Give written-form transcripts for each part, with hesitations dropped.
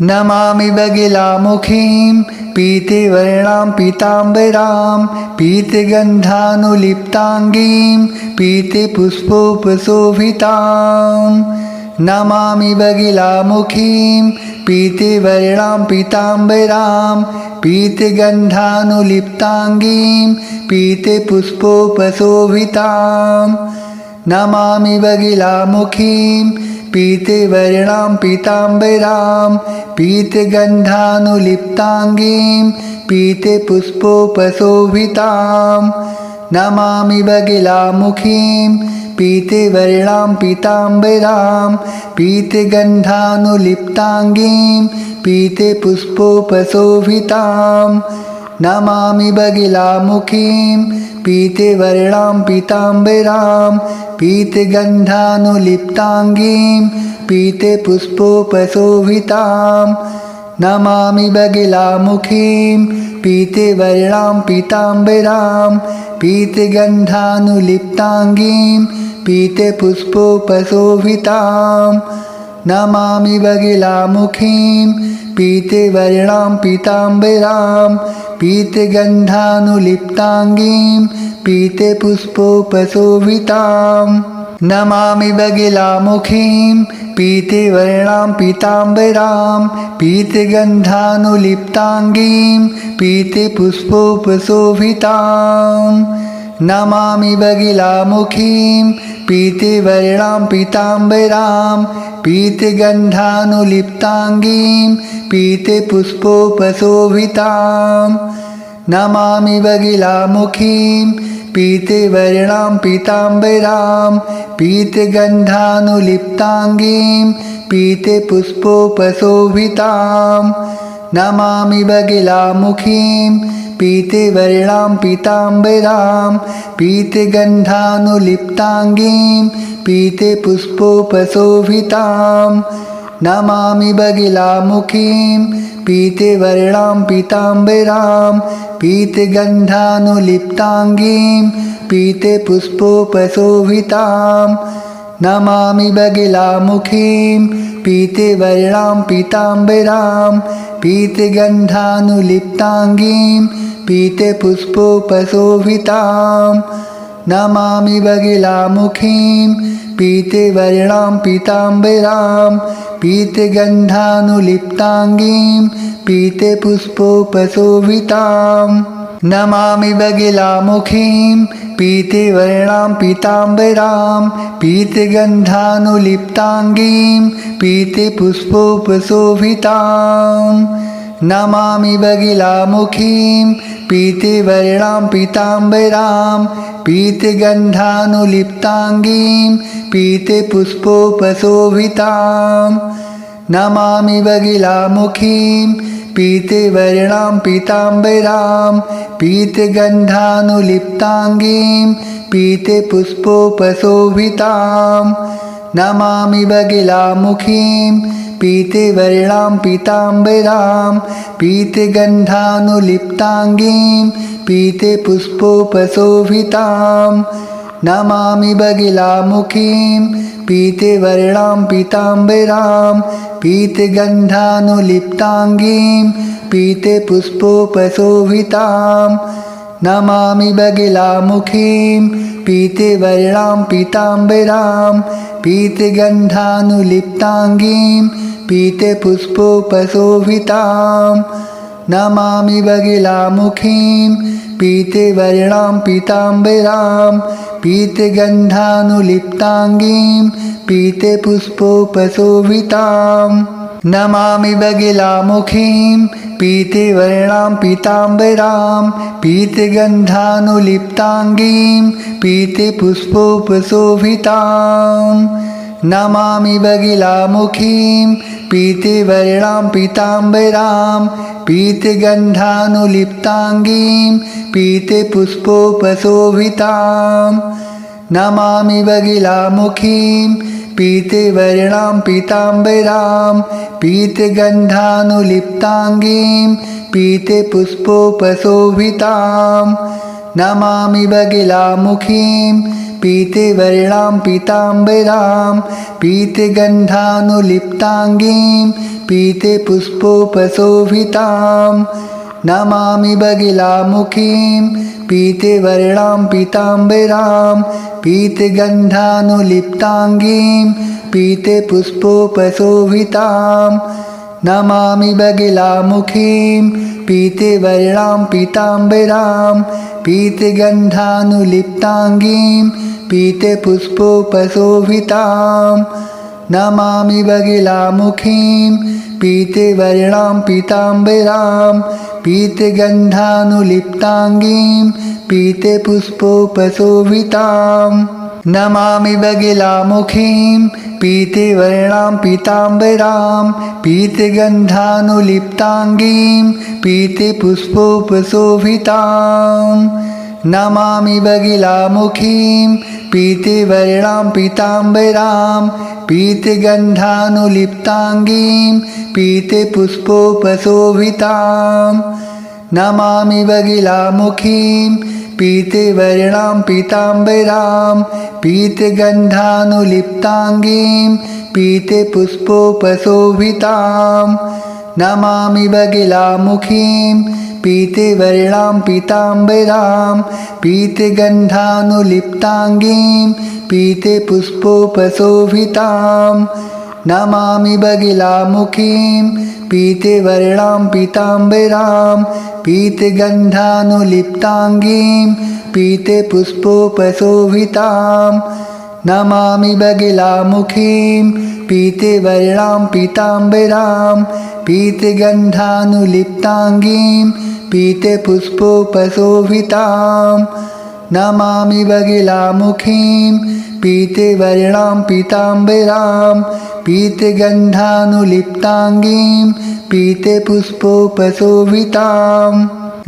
Namami बगिलामुखीं पीतिवर्णां पीताम्बरां पीतगन्धानुलिप्ताङ्गीं पीतपुष्पोपशोभितां। Namami बगिलामुखीं पीतिवर्णां पीताम्बरां पीतगन्धानुलिप्ताङ्गीं पीतपुष्पोपशोभितां। Namami बगिलामुखीं पीतवर्णां पीताम्बरां पीतगन्धानुलिप्ताङ्गीं पीतपुष्पोपशोभितां। Namami बगिलामुखीं पीतवर्णां पीताम्बरां पीतगन्धानुलिप्ताङ्गीं पीतपुष्पोपशोभितां। Namami बगिलामुखीं पीतवर्णां पीताम्बरां पीतगन्धानुलिप्ताङ्गीं पीतपुष्पोपशोभितां। Namami बगिलामुखीं पीतवर्णां पीताम्बरां पीतगन्धानुलिप्ताङ्गीं पीतपुष्पोपशोभितां। Namami बगिलामुखीं पीतवर्णां पीताम्बरां पीतगन्धानुलिप्ताङ्गीं पीतपुष्पोपशोभितां। Namami बगिलामुखीं पीतवर्णां पीताम्बरां पीतगन्धानुलिप्ताङ्गीं पीतपुष्पोपशोभितां। Namami बगिलामुखीं पीतवर्णां पीताम्बरां पीतगन्धानुलिप्ताङ्गीं पीतपुष्पोपशोभितां। Namami बगिलामुखीं पीतवर्णां पीताम्बरां पीतगन्धानुलिप्ताङ्गीं पीतपुष्पोपशोभितां। Namami बगिलामुखीं पीतवर्णां पीताम्बरां पीतगन्धानुलिप्ताङ्गीं पीतपुष्पोपशोभितां। Namami बगिलामुखीं पीतवर्णां पीताम्बरां पीतगन्धानुलिप्ताङ्गीं पीतपुष्पोपशोभितां। Namami बगिलामुखीं पीतवर्णां पीताम्बरां पीतगन्धानुलिप्ताङ्गीं पीतपुष्पोपशोभितां। Namami बगिलामुखीं पीतवर्णां पीताम्बरां पीतगन्धानुलिप्ताङ्गीं पीतपुष्पोपशोभितां। Namami बगिलामुखीं पीतवर्णां पीताम्बरां पीतगन्धानुलिप्ताङ्गीं पीतपुष्पोपशोभितां। Namami बगिलामुखीं पीतवर्णां पीताम्बरां पीतगन्धानुलिप्ताङ्गीं पीतपुष्पोपशोभितां। Namami बगिलामुखीं पीतवर्णां पीताम्बरां पीतगन्धानुलिप्ताङ्गीं पीतपुष्पोपशोभितां। Namami बगिलामुखीं पीतवर्णां पीताम्बरां पीतगन्धानुलिप्ताङ्गीं पीतपुष्पोपशोभितां। Namami बगिलामुखीं पीतवर्णां पीताम्बरां पीतगन्धानुलिप्ताङ्गीं पीतपुष्पोपशोभितां। Namami बगिलामुखीं पीतवर्णां पीताम्बरां पीतगन्धानुलिप्ताङ्गीं पीतपुष्पोपशोभितां। Namami बगिलामुखीं पीतवर्णां पीताम्बरां पीतगन्धानुलिप्ताङ्गीं पीतपुष्पोपशोभितां। Namami बगिलामुखीं पीतवर्णां पीताम्बरां पीतगन्धानुलिप्ताङ्गीं पीतपुष्पोपशोभितां। Namami बगिलामुखीं पीतवर्णां पीताम्बरां पीतगन्धानुलिप्ताङ्गीं पीतपुष्पोपशोभितां। Namami बगिलामुखीं पीतवर्णां पीताम्बरां पीतगन्धानुलिप्ताङ्गीं पीतपुष्पोपशोभितां। Namami बगिलामुखीं पीतवर्णां पीताम्बरां पीतगन्धानुलिप्ताङ्गीं पीतपुष्पोपशोभितां Namami बगिलामुखीं पीतवर्णां पीताम्बरां पीतगन्धानुलिप्ताङ्गीं पीतपुष्पोपशोभितां Namami बगिलामुखीं पीतवर्णां पीताम्बरां पीतगन्धानुलिप्ताङ्गीं पीतपुष्पोपशोभितां Namami बगिलामुखीं पीतवर्णां पीताम्बरां पीतगन्धानुलिप्ताङ्गीं पीतपुष्पोपशोभितां Namami बगिलामुखीं पीतवर्णां पीताम्बरां पीतगन्धानुलिप्ताङ्गीं पीतपुष्पोपशोभितां Namami बगिलामुखीं पीतवर्णां पीताम्बरां पीतगन्धानुलिप्ताङ्गीं पीतपुष्पोपशोभितां Namami बगिलामुखीं पीतवर्णां पीताम्बरां पीतगन्धानुलिप्ताङ्गीं पीतपुष्पोपशोभितां Namami बगिलामुखीं पीतवर्णां पीताम्बरां पीतगन्धानुलिप्ताङ्गीं पीतपुष्पोपशोभितां Namami बगिलामुखीं पीतवर्णां पीताम्बरां पीतगन्धानुलिप्ताङ्गीं पीतपुष्पोपशोभितां Namami बगिलामुखीं पीतवर्णां पीताम्बरां पीतगन्धानुलिप्ताङ्गीं पीतपुष्पोपशोभितां Namami बगिलामुखीं पीतवर्णां पीताम्बरां पीतगन्धानुलिप्ताङ्गीं पीतपुष्पोपशोभितां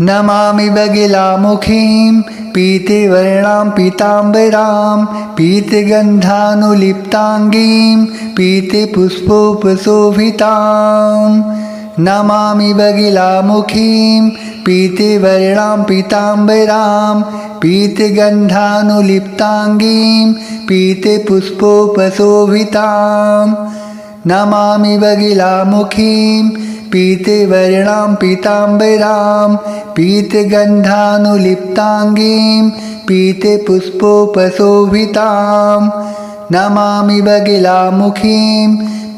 Namami बगिलामुखीं पीतवर्णां पीताम्बरां पीतगन्धानुलिप्ताङ्गीं पीतपुष्पोपशोभितां Namami बगिलामुखीं पीतवर्णां पीताम्बरां पीतगन्धानुलिप्ताङ्गीं पीतपुष्पोपशोभितां Namami बगिलामुखीं पीतवर्णां पीताम्बरां पीतगन्धानुलिप्ताङ्गीं पीतपुष्पोपशोभितां Namami बगिलामुखीं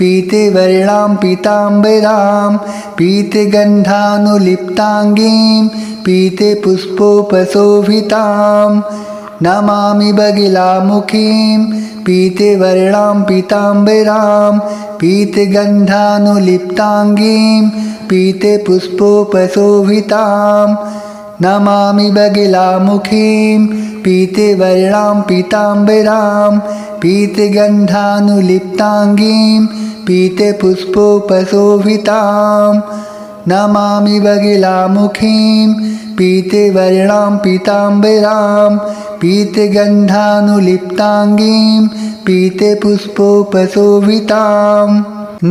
पीतवर्णां पीताम्बरां पीतगन्धानुलिप्ताङ्गीं पीतपुष्पोपशोभितां Namami बगिलामुखीं पीतवर्णां पीताम्बरां पीतगन्धानुलिप्ताङ्गीं पीतपुष्पोपशोभितां Namami बगिलामुखीं पीतवर्णां पीताम्बरां पीतगन्धानुलिप्ताङ्गीं पीतपुष्पोपशोभितां Namami बगिलामुखीं पीतवर्णां पीताम्बरां पीतगन्धानुलिप्ताङ्गीं पीतपुष्पोपशोभितां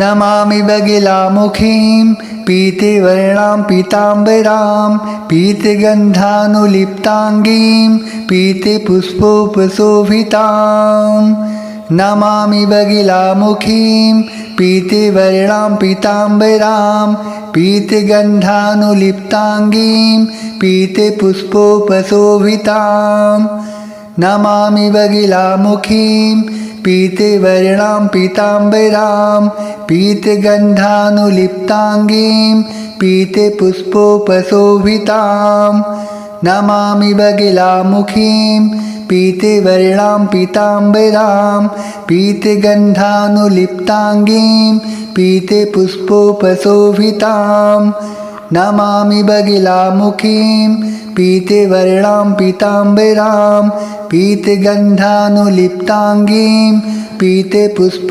Namami बगिलामुखीं पीतवर्णां पीताम्बरां पीतगन्धानुलिप्ताङ्गीं पीतपुष्पोपशोभितां Namami बगिलामुखीं पीतवर्णां पीताम्बरां पीतगन्धानुलिप्ताङ्गीं पीतपुष्पोपशोभितां Namami बगिलामुखीं पीतवर्णां पीताम्बरां पीतगन्धानुलिप्ताङ्गीं पीतपुष्पोपशोभितां Namami बगिलामुखीं पीतवर्णां पीताम्बरां पीतगन्धानुलिप्ताङ्गीं पीतपुष्पोपशोभितां Namami बगिलामुखीं पीतवर्णां पीताम्बरां पीतगन्धानुलिप्ताङ्गीं पीतपुष्पोपशोभितां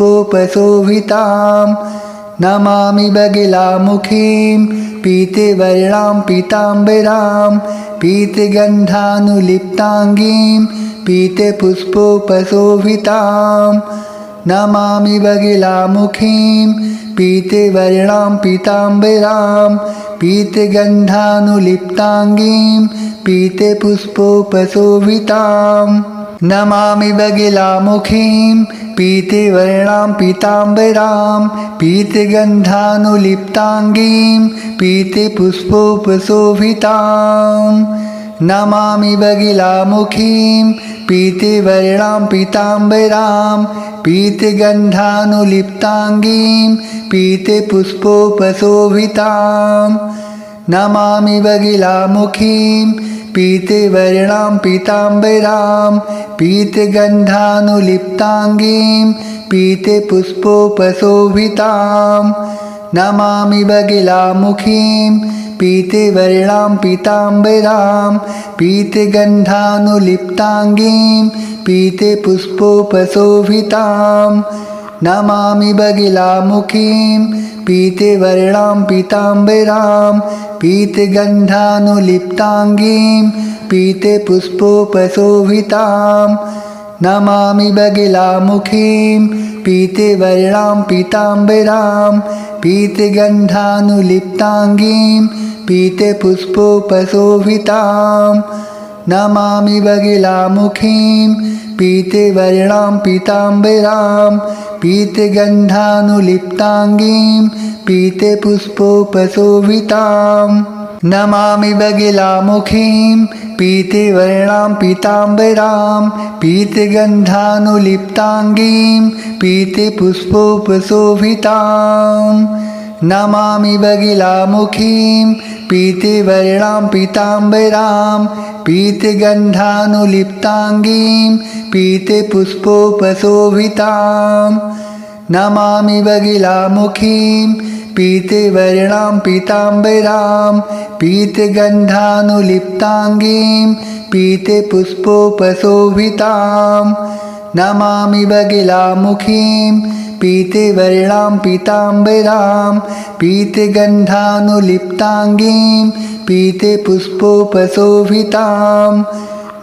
Namami बगिलामुखीं पीतवर्णां पीताम्बरां पीतगन्धानुलिप्ताङ्गीं पीतपुष्पोपशोभितां Namami बगिलामुखीं पीतवर्णां पीताम्बरां पीतगन्धानुलिप्ताङ्गीं पीतपुष्पोपशोभितां Namami बगिलामुखीं पीतवर्णां पीताम्बरां पीतगन्धानुलिप्ताङ्गीं पीतपुष्पोपशोभितां Namami बगिलामुखीं पीतवर्णां पीताम्बरां पीतगन्धानुलिप्ताङ्गीं पीतपुष्पोपशोभितां Namami बगिलामुखीं पीतवर्णां पीताम्बरां पीतगन्धानुलिप्ताङ्गीं पीतपुष्पोपशोभितां Namami बगिलामुखीं पीतवर्णां पीताम्बरां पीतगन्धानुलिप्ताङ्गीं पीतपुष्पोपशोभितां Namami बगिलामुखीं पीतवर्णां पीताम्बरां पीतगन्धानुलिप्ताङ्गीं पीतपुष्पोपशोभितां Namami बगिलामुखीं पीतवर्णां पीताम्बरां पीतगन्धानुलिप्ताङ्गीं पीतपुष्पोपशोभितां Namami बगिलामुखीं पीतवर्णां पीताम्बरां पीतगन्धानुलिप्ताङ्गीं पीतपुष्पोपशोभितां Namami बगिलामुखीं पीतवर्णां पीताम्बरां पीतगन्धानुलिप्ताङ्गीं पीतपुष्पोपशोभितां Namami बगिलामुखीं पीतवर्णां पीताम्बरां पीतगन्धानुलिप्ताङ्गीं पीतपुष्पोपशोभितां Namami बगिलामुखीं पीतवर्णां पीताम्बरां पीतगन्धानुलिप्ताङ्गीं पीतपुष्पोपशोभितां Namami बगिलामुखीं पीतवर्णां पीताम्बरां पीतगन्धानुलिप्ताङ्गीं पीतपुष्पोपशोभितां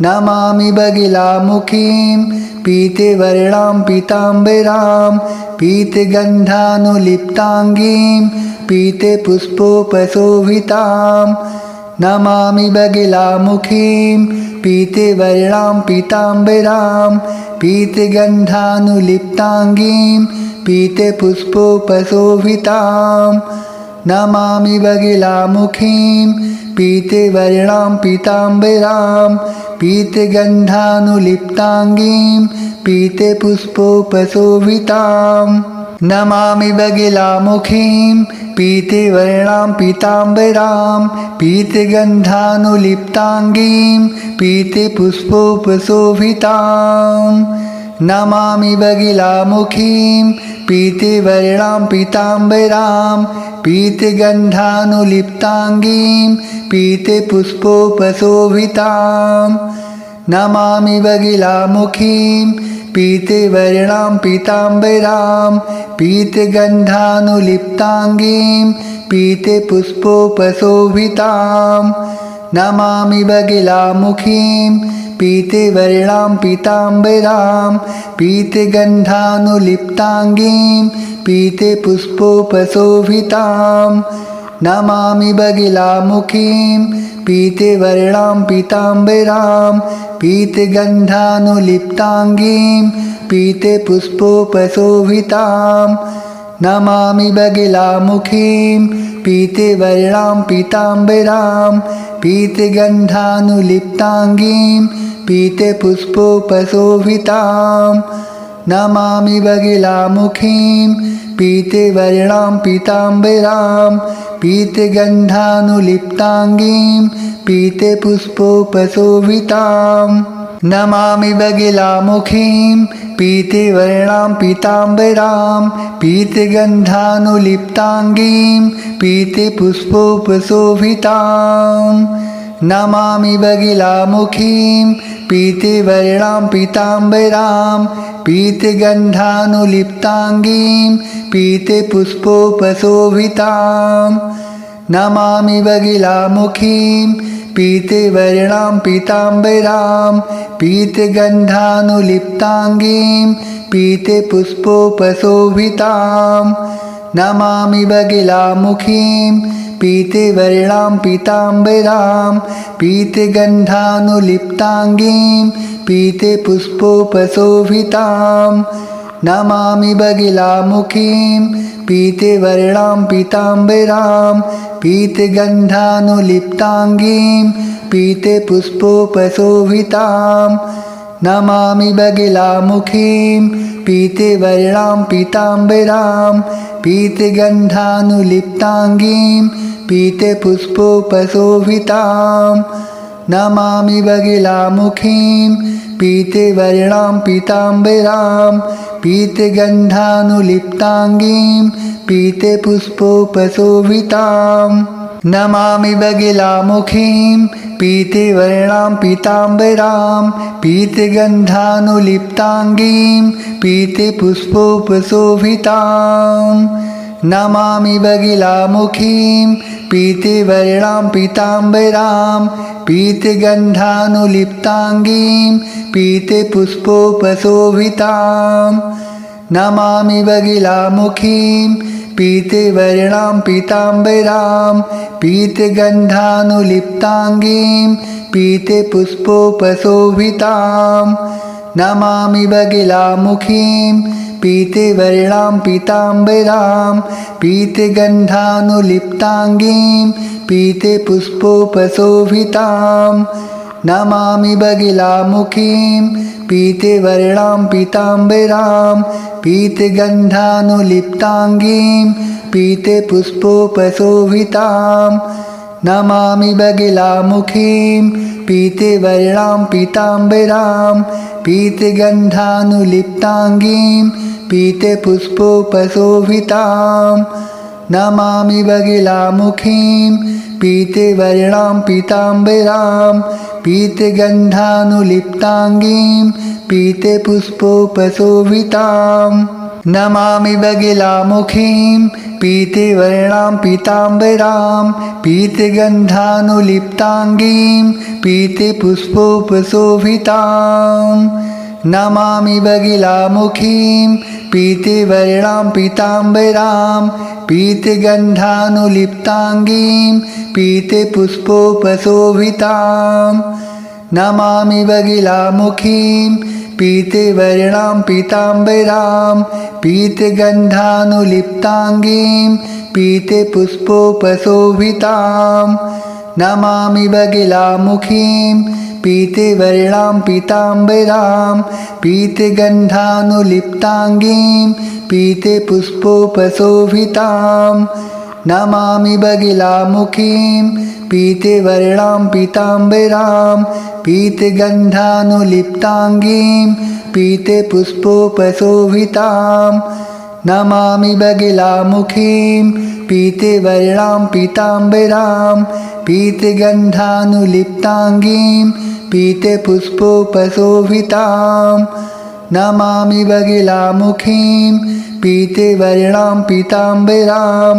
Namami बगिलामुखीं पीतवर्णां पीताम्बरां पीतगन्धानुलिप्ताङ्गीं पीतपुष्पोपशोभितां Namami बगिलामुखीं पीतवर्णां पीताम्बरां पीतगन्धानुलिप्ताङ्गीं पीतपुष्पोपशोभितां Namami बगिलामुखीं पीतवर्णां पीताम्बरां पीतगन्धानुलिप्ताङ्गीं पीतपुष्पोपशोभितां Namami बगिलामुखीं पीतवर्णां पीताम्बरां पीतगन्धानुलिप्ताङ्गीं पीतपुष्पोपशोभितां Namami बगिलामुखीं पीतवर्णां पीताम्बरां पीतगन्धानुलिप्ताङ्गीं पीतपुष्पोपशोभितां Namami बगिलामुखीं पीतवर्णां पीताम्बरां पीतगन्धानुलिप्ताङ्गीं पीतपुष्पोपशोभितां Namami बगिलामुखीं पीतवर्णां पीताम्बरां पीतगन्धानुलिप्ताङ्गीं पीतपुष्पोपशोभितां Namami बगिलामुखीं पीतवर्णां पीताम्बरां पीतगन्धानुलिप्ताङ्गीं पीतपुष्पोपशोभितां Namami बगिलामुखीं पीतवर्णां पीताम्बरां पीतगन्धानुलिप्ताङ्गीं पीतपुष्पोपशोभितां Namami बगिलामुखीं पीतवर्णां पीताम्बरां पीतगन्धानुलिप्ताङ्गीं पीतपुष्पोपशोभितां Namami बगिलामुखीं पीतवर्णां पीताम्बरां पीतगन्धानुलिप्ताङ्गीं पीतपुष्पोपशोभितां Namami बगिलामुखीं पीतवर्णां पीताम्बरां पीतगन्धानुलिप्ताङ्गीं पीतपुष्पोपशोभितां Namami बगिलामुखीं पीतवर्णां पीताम्बरां पीतगन्धानुलिप्ताङ्गीं पीतपुष्पोपशोभितां Namami बगिलामुखीं पीतवर्णां पीताम्बरां पीतगन्धानुलिप्ताङ्गीं पीतपुष्पोपशोभितां Namami बगिलामुखीं पीतवर्णां पीताम्बरां पीतगन्धानुलिप्ताङ्गीं पीतपुष्पोपशोभितां Namami बगिलामुखीं पीतवर्णां पीताम्बरां पीतगन्धानुलिप्ताङ्गीं पीतपुष्पोपशोभितां Namami बगिलामुखीं पीतवर्णां पीताम्बरां पीतगन्धानुलिप्ताङ्गीं पीतपुष्पोपशोभितां Namami बगिलामुखीं पीतवर्णां पीताम्बरां पीतगन्धानुलिप्ताङ्गीं पीतपुष्पोपशोभितां Namami बगिलामुखीं पीतवर्णां पीताम्बरां पीतगन्धानुलिप्ताङ्गीं पीतपुष्पोपशोभितां Namami बगिलामुखीं पीतवर्णां पीताम्बरां पीतगन्धानुलिप्ताङ्गीं पीतपुष्पोपशोभितां Namami बगिलामुखीं पीतवर्णां पीताम्बरां पीतगन्धानुलिप्ताङ्गीं पीतपुष्पोपशोभितां Namami बगिलामुखीं पीतवर्णां पीताम्बरां पीतगन्धानुलिप्ताङ्गीं पीतपुष्पोपशोभितां Namami बगिलामुखीं पीतवर्णां पीताम्बरां पीतगन्धानुलिप्ताङ्गीं पीतपुष्पोपशोभितां Namami बगिलामुखीं पीतवर्णां पीताम्बरां पीतगन्धानुलिप्ताङ्गीं पीतपुष्पोपशोभितां Namami बगिलामुखीं पीतवर्णां पीताम्बरां पीतगन्धानुलिप्ताङ्गीं पीतपुष्पोपशोभितां Namami बगिलामुखीं पीतवर्णां पीताम्बरां पीतगन्धानुलिप्ताङ्गीं पीतपुष्पोपशोभितां Namami बगिलामुखीं पीतवर्णां पीताम्बरां पीतगन्धानुलिप्ताङ्गीं पीतपुष्पोपशोभितां Namami बगिलामुखीं पीतवर्णां पीताम्बरां पीतगन्धानुलिप्ताङ्गीं पीतपुष्पोपशोभितां Namami बगिलामुखीं पीतवर्णां पीताम्बरां पीतगन्धानुलिप्ताङ्गीं पीतपुष्पोपशोभितां Namami बगिलामुखीं पीतवर्णां पीताम्बरां पीतगन्धानुलिप्ताङ्गीं पीतपुष्पोपशोभितां Namami बगिलामुखीं पीतवर्णां पीताम्बरां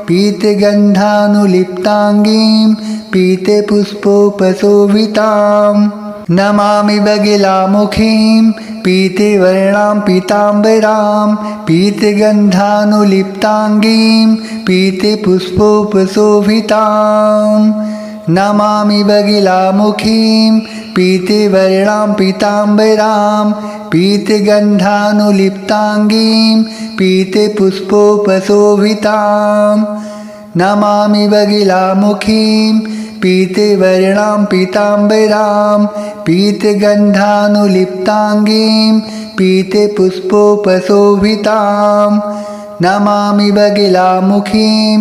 पीतगन्धानुलिप्ताङ्गीं पीतपुष्पोपशोभितां Namami बगिलामुखीं पीतवर्णां पीताम्बरां पीतगन्धानुलिप्ताङ्गीं पीतपुष्पोपशोभितां Namami बगिलामुखीं पीतवर्णां पीताम्बरां पीतगन्धानुलिप्ताङ्गीं पीतपुष्पोपशोभितां Namami बगिलामुखीं पीतवर्णां पीताम्बरां पीतगन्धानुलिप्ताङ्गीं पीतपुष्पोपशोभितां Namami बगिलामुखीं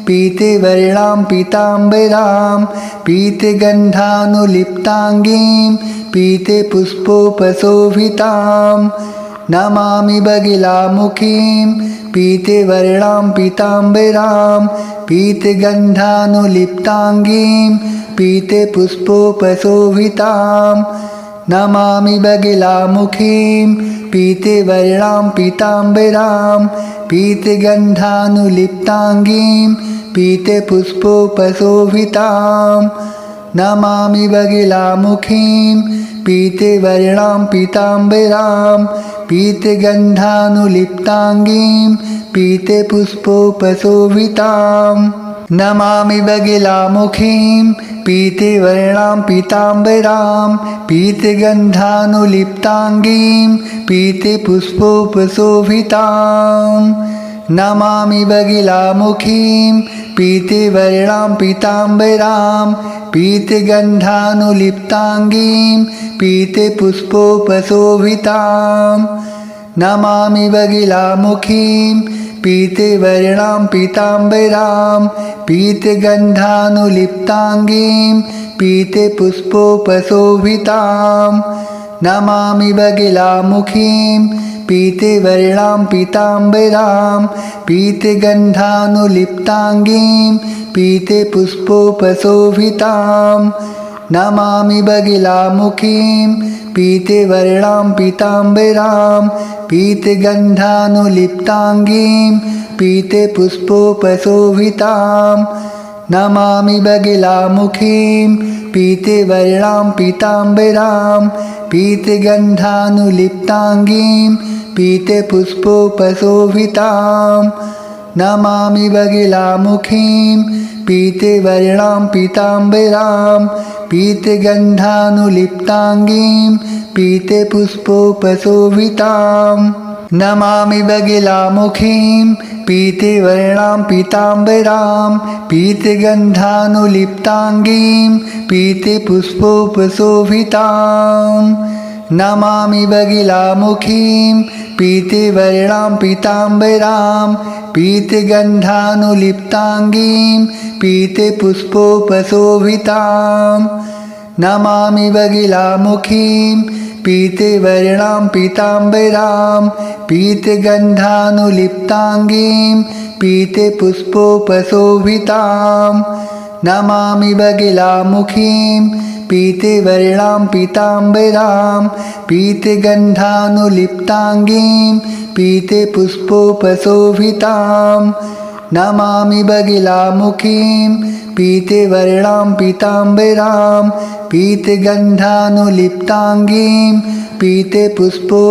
पीतवर्णां पीताम्बरां पीतगन्धानुलिप्ताङ्गीं पीतपुष्पोपशोभितां Namami बगिलामुखीं पीतवर्णां पीताम्बरां पीतगन्धानुलिप्ताङ्गीं पीतपुष्पोपशोभितां Namami बगिलामुखीं पीतवर्णां पीताम्बरां पीतगन्धानुलिप्ताङ्गीं पीतपुष्पोपशोभितां Namami बगिलामुखीं पीतवर्णां पीताम्बरां पीतगन्धानुलिप्ताङ्गीं पीतपुष्पोपशोभितां Namami बगिलामुखीं पीतवर्णां पीताम्बरां पीतगन्धानुलिप्ताङ्गीं पीतपुष्पोपशोभितां Namami बगिलामुखीं पीतवर्णां पीताम्बरां पीतगन्धानुलिप्ताङ्गीं पीतपुष्पोपशोभितां Namami बगिलामुखीं पीतवर्णां पीताम्बरां पीतगन्धानुलिप्ताङ्गीं पीतपुष्पोपशोभितां Namami बगिलामुखीं पीतवर्णां पीताम्बरां पीतगन्धानुलिप्ताङ्गीं पीतपुष्पोपशोभितां Namami बगिलामुखीं पीतवर्णां पीताम्बरां पीतगन्धानुलिप्ताङ्गीं पीतपुष्पोपशोभितां Namami बगिलामुखीं पीतवर्णां पीताम्बरां पीतगन्धानुलिप्ताङ्गीं पीतपुष्पोपशोभितां Namami बगिलामुखीं पीतवर्णां पीताम्बरां पीतगन्धानुलिप्ताङ्गीं पीतपुष्पोपशोभितां Namami बगिलामुखीं पीतवर्णां पीताम्बरां पीतगन्धानुलिप्ताङ्गीं पीतपुष्पोपशोभितां Namami बगिलामुखीं पीतवर्णां पीताम्बरां पीतगन्धानुलिप्ताङ्गीं पीतपुष्पोपशोभितां Namami बगिलामुखीं पीतवर्णां पीताम्बरां पीतगन्धानुलिप्ताङ्गीं पीतपुष्पोपशोभितां Namami बगिलामुखीं पीतवर्णां पीताम्बरां पीतगन्धानुलिप्ताङ्गीं पीतपुष्पोपशोभितां Namami बगिलामुखीं पीतवर्णां पीताम्बरां पीतगन्धानुलिप्ताङ्गीं पीतपुष्पोपशोभितां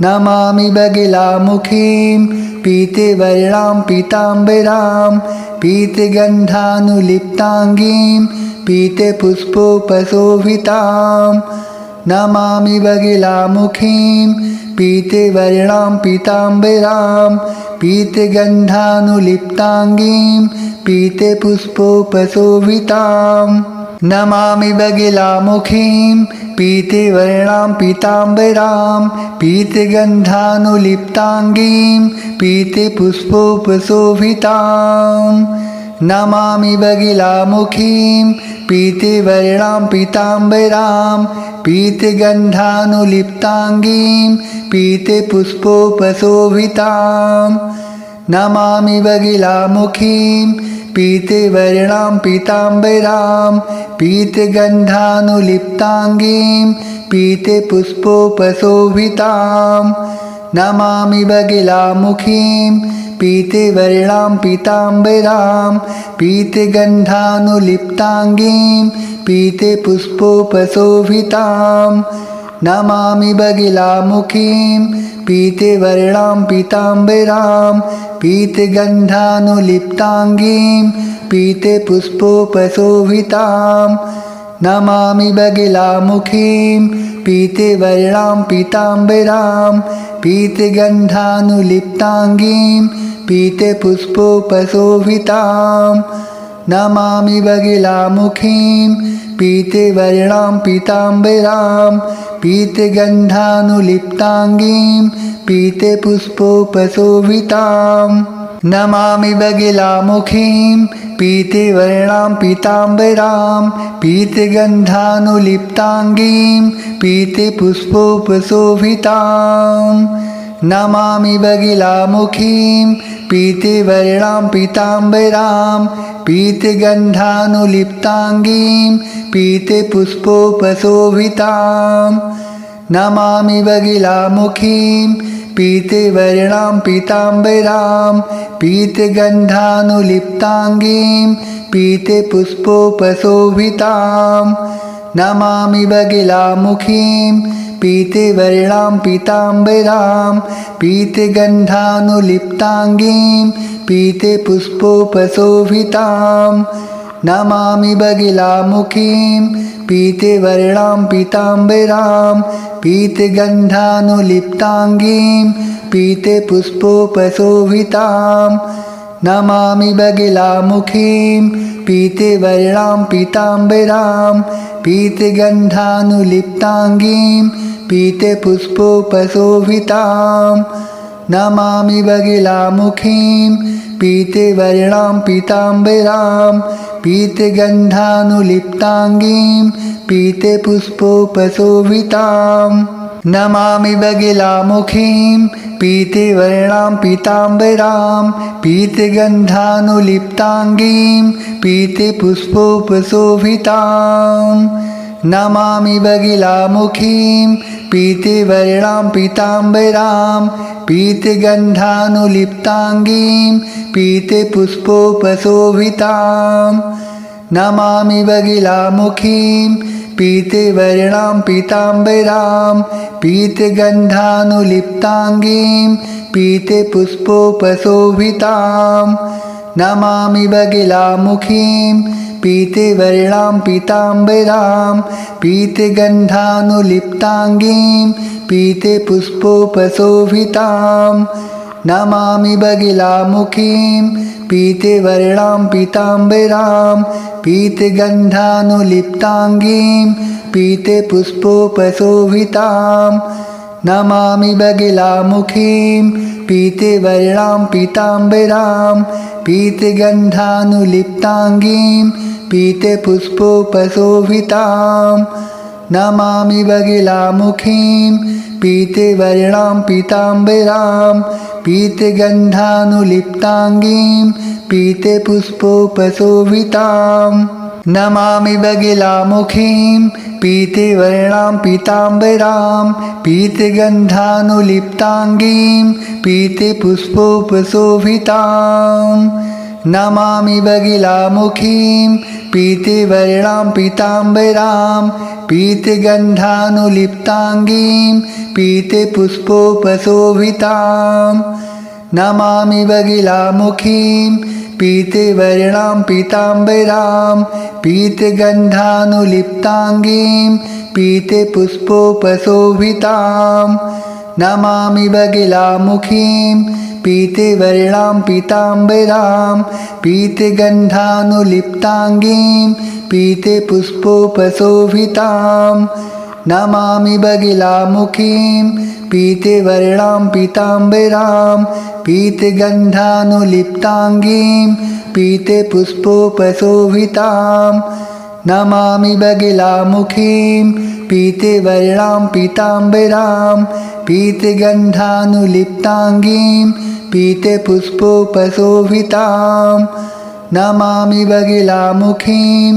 Namami बगिलामुखीं पीतवर्णां पीताम्बरां पीतगन्धानुलिप्ताङ्गीं पीतपुष्पोपशोभितां Namami बगिलामुखीं पीतवर्णां पीताम्बरां पीतगन्धानुलिप्ताङ्गीं पीतपुष्पोपशोभितां Namami बगिलामुखीं पीतवर्णां पीताम्बरां पीतगन्धानुलिप्ताङ्गीं पीतपुष्पोपशोभितां Namami बगिलामुखीं पीतवर्णां पीताम्बरां पीतगन्धानुलिप्ताङ्गीं पीतपुष्पोपशोभितां Namami बगिलामुखीं पीतवर्णां पीताम्बरां पीतगन्धानुलिप्ताङ्गीं पीतपुष्पोपशोभितां Namami बगिलामुखीं पीतवर्णां पीताम्बरां पीतगन्धानुलिप्ताङ्गीं पीतपुष्पोपशोभितां Namami बगिलामुखीं पीतवर्णां पीताम्बरां पीतगन्धानुलिप्ताङ्गीं पीतपुष्पोपशोभितां Namami बगिलामुखीं पीतवर्णां पीताम्बरां पीतगन्धानुलिप्ताङ्गीं पीतपुष्पोपशोभितां Namami बगिलामुखीं पीतवर्णां पीताम्बरां पीतगन्धानुलिप्ताङ्गीं पीतपुष्पोपशोभितां Namami बगिलामुखीं पीतवर्णां पीताम्बरां पीतगन्धानुलिप्ताङ्गीं पीतपुष्पोपशोभितां Namami बगिलामुखीं पीतवर्णां पीताम्बरां पीतगन्धानुलिप्ताङ्गीं पीतपुष्पोपशोभितां Namami बगिलामुखीं पीतवर्णां पीताम्बरां पीतगन्धानुलिप्ताङ्गीं पीतपुष्पोपशोभितां Namami बगिलामुखीं पीतवर्णां पीताम्बरां पीतगन्धानुलिप्ताङ्गीं पीतपुष्पोपशोभितां Namami बगिलामुखीं पीतवर्णां पीताम्बरां पीतगन्धानुलिप्ताङ्गीं पीतपुष्पोपशोभितां Namami बगिलामुखीं पीतवर्णां पीताम्बरां पीतगन्धानुलिप्ताङ्गीं पीतपुष्पोपशोभितां Namami बगिलामुखीं पीतवर्णां पीताम्बरां पीतगन्धानुलिप्ताङ्गीं पीतपुष्पोपशोभितां Namami बगिलामुखीं पीतवर्णां पीताम्बरां पीतगन्धानुलिप्ताङ्गीं पीतपुष्पोपशोभितां Namami बगिलामुखीं पीतवर्णां पीताम्बरां पीतगन्धानुलिप्ताङ्गीं पीतपुष्पोपशोभितां Namami बगिलामुखीं पीतवर्णां पीताम्बरां पीतगन्धानुलिप्ताङ्गीं पीतपुष्पोपशोभितां Namami बगिलामुखीं पीतवर्णां पीताम्बरां पीतगन्धानुलिप्ताङ्गीं पीतपुष्पोपशोभितां Namami बगिलामुखीं पीतवर्णां पीताम्बरां पीतगन्धानुलिप्ताङ्गीं पीतपुष्पोपशोभितां Namami बगिलामुखीं पीतवर्णां पीताम्बरां पीतगन्धानुलिप्ताङ्गीं पीतपुष्पोपशोभितां Namami बगिलामुखीं पीतवर्णां पीताम्बरां पीतगन्धानुलिप्ताङ्गीं पीतपुष्पोपशोभितां Namami बगिलामुखीं पीतवर्णां पीताम्बरां पीतगन्धानुलिप्ताङ्गीं पीतपुष्पोपशोभितां Namami बगिलामुखीं पीतवर्णां पीताम्बरां पीतगन्धानुलिप्ताङ्गीं पीतपुष्पोपशोभितां Namami बगिलामुखीं पीतवर्णां पीताम्बरां पीतगन्धानुलिप्ताङ्गीं पीतपुष्पोपशोभितां Namami बगिलामुखीं पीतवर्णां पीताम्बरां पीतगन्धानुलिप्ताङ्गीं पीतपुष्पोपशोभितां Namami बगिलामुखीं पीतवर्णां पीताम्बरां पीतगन्धानुलिप्ताङ्गीं पीतपुष्पोपशोभितां Namami बगिलामुखीं पीतवर्णां पीताम्बरां पीतगन्धानुलिप्ताङ्गीं पीतपुष्पोपशोभितां Namami बगिलामुखीं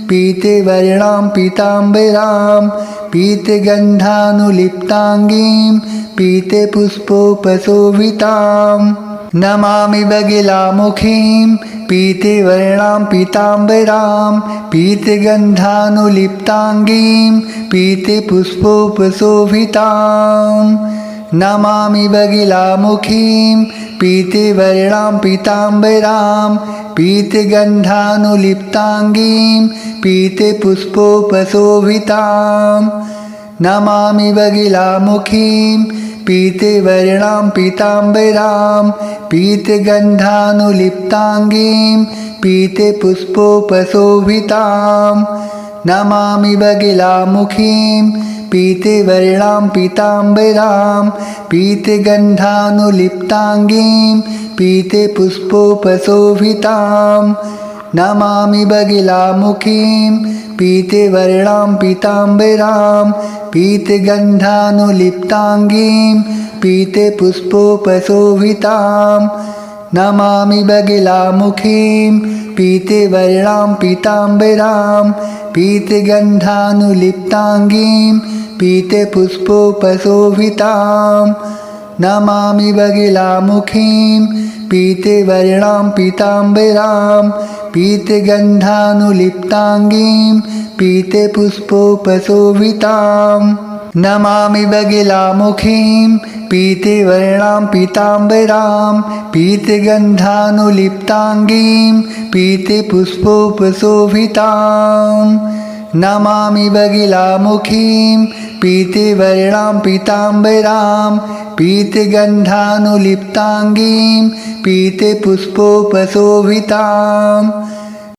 पीतवर्णां पीताम्बरां पीतगन्धानुलिप्ताङ्गीं पीतपुष्पोपशोभितां Namami बगिलामुखीं पीतवर्णां पीताम्बरां पीतगन्धानुलिप्ताङ्गीं पीतपुष्पोपशोभितां Namami बगिलामुखीं पीतवर्णां पीताम्बरां पीतगन्धानुलिप्ताङ्गीं पीतपुष्पोपशोभितां Namami बगिलामुखीं पीतवर्णां पीताम्बरां पीतगन्धानुलिप्ताङ्गीं पीतपुष्पोपशोभितां Namami बगिलामुखीं पीतवर्णां पीताम्बरां पीतगन्धानुलिप्ताङ्गीं पीतपुष्पोपशोभितां Namami बगिलामुखीं पीतवर्णां पीताम्बरां पीतगन्धानुलिप्ताङ्गीं पीतपुष्पोपशोभितां Namami बगिलामुखीं पीतवर्णां पीताम्बरां पीतगन्धानुलिप्ताङ्गीं पीतपुष्पोपशोभितां Namami बगिलामुखीं पीतवर्णां पीताम्बरां पीतगन्धानुलिप्ताङ्गीं पीतपुष्पोपशोभितां Namami बगिलामुखीं पीतवर्णां पीताम्बरां पीतगन्धानुलिप्ताङ्गीं पीतपुष्पोपशोभितां Namami बगिलामुखीं पीतवर्णां पीताम्बरां पीतगन्धानुलिप्ताङ्गीं पीतपुष्पोपशोभितां